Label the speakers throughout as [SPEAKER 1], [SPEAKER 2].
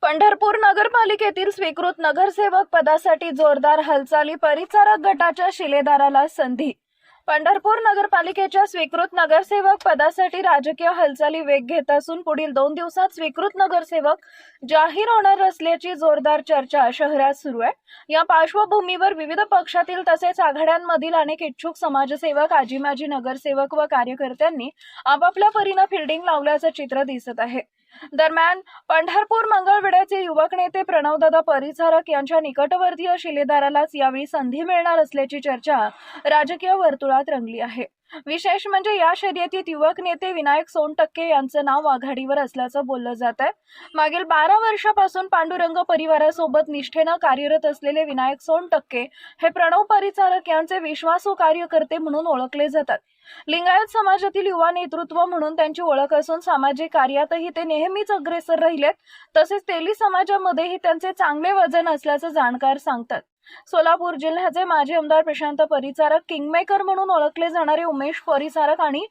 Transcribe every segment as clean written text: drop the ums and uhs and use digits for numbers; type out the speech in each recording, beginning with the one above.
[SPEAKER 1] पंढरपूर नगरपालिकेतील स्वीकृत नगरसेवक पदासाठी जोरदार हालचाली, परिचारक गटाच्या शिलेदाराला संधी। पंढरपूर नगरपालिकेच्या स्वीकृत नगरसेवक पदासाठी राजकीय हालचाली वेग घेत असून पुढील 2 दिवसात स्वीकृत नगरसेवक जाहीर होणार असल्याची जोरदार चर्चा शहरात सुरू आहे। या पार्श्वभूमीवर विविध पक्षातील तसेच आघाड्यांमधील अनेक इच्छुक समाजसेवक, आजी-माजी नगरसेवक व कार्यकर्त्यांनी आपापल्या परीने फिल्डिंग लावल्याचं चित्र दिसत आहे। दरम्यान पंढरपूर मंगळवेढ्याचे युवक नेते प्रणवदादा परिचारक यांच्या निकटवर्तीय शिलेदारालाच यावेळी संधी मिळणार असल्याची चर्चा राजकीय वर्तुळात रंगली आहे। विशेष म्हणजे या शर्यतीत युवक नेते विनायक सोनटक्के यांचं नाव आघाडीवर असल्याचं बोललं जात आहे। मागील 12 वर्षापासून पांडुरंग परिवारासोबत निष्ठेनं कार्यरत असलेले विनायक सोनटक्के हे प्रणव परिचारक यांचे विश्वासू कार्यकर्ते म्हणून ओळखले जातात। लिंगायत समाजातील युवा नेतृत्व म्हणून त्यांची ओळख असून सामाजिक कार्यातही ते नेहमीच अग्रेसर राहिलेत। तसेच तेली समाजामध्येही त्यांचे चांगले वजन असल्याचं जाणकार सांगतात। सोलापूर जिल्ह्याचे माजी आमदार प्रशांत परिचारक, किंगमेकर म्हणून ओळखले जाणारे उमेश परिचारक आणि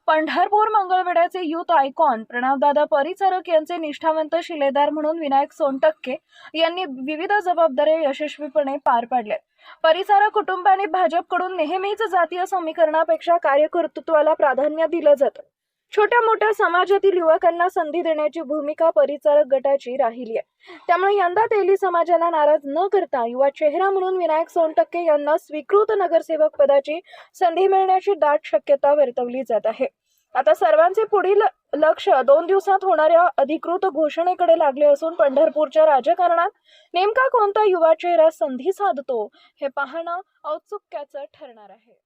[SPEAKER 1] पंढरपूर मंगळवेढ्याचे युथ आयकॉन प्रणवदादा परिचारक यांचे निष्ठावंत शिलेदार म्हणून विनायक सोनटक्के यांनी विविध जबाबदाऱ्या यशस्वीपणे पार पाडल्यात। परिचारक कुटुंबाने भाजपकडून नेहमीच जातीय समीकरणापेक्षा कार्यकर्तृत्वाला प्राधान्य दिलं जातं। छोट्या मोठ्या समाजातील युवकांना संधी देण्याची भूमिका परिचारक गटाची राहिली आहे। त्यामुळे यंदा तेली समाजाला नाराज न करता युवा चेहरा म्हणून विनायक सोनटक्के यांना स्वीकृत नगरसेवक पदाची संधी मिळण्याची दाट शक्यता वर्तवली जात आहे। आता सर्वांचे पुढील लक्ष 2 दिवसात होणाऱ्या अधिकृत घोषणेकडे लागले असून पंढरपूरच्या राजकारणात नेमका कोणता युवा चेहरा संधी साधतो हे पाहणं औत्सुक्याचं ठरणार आहे।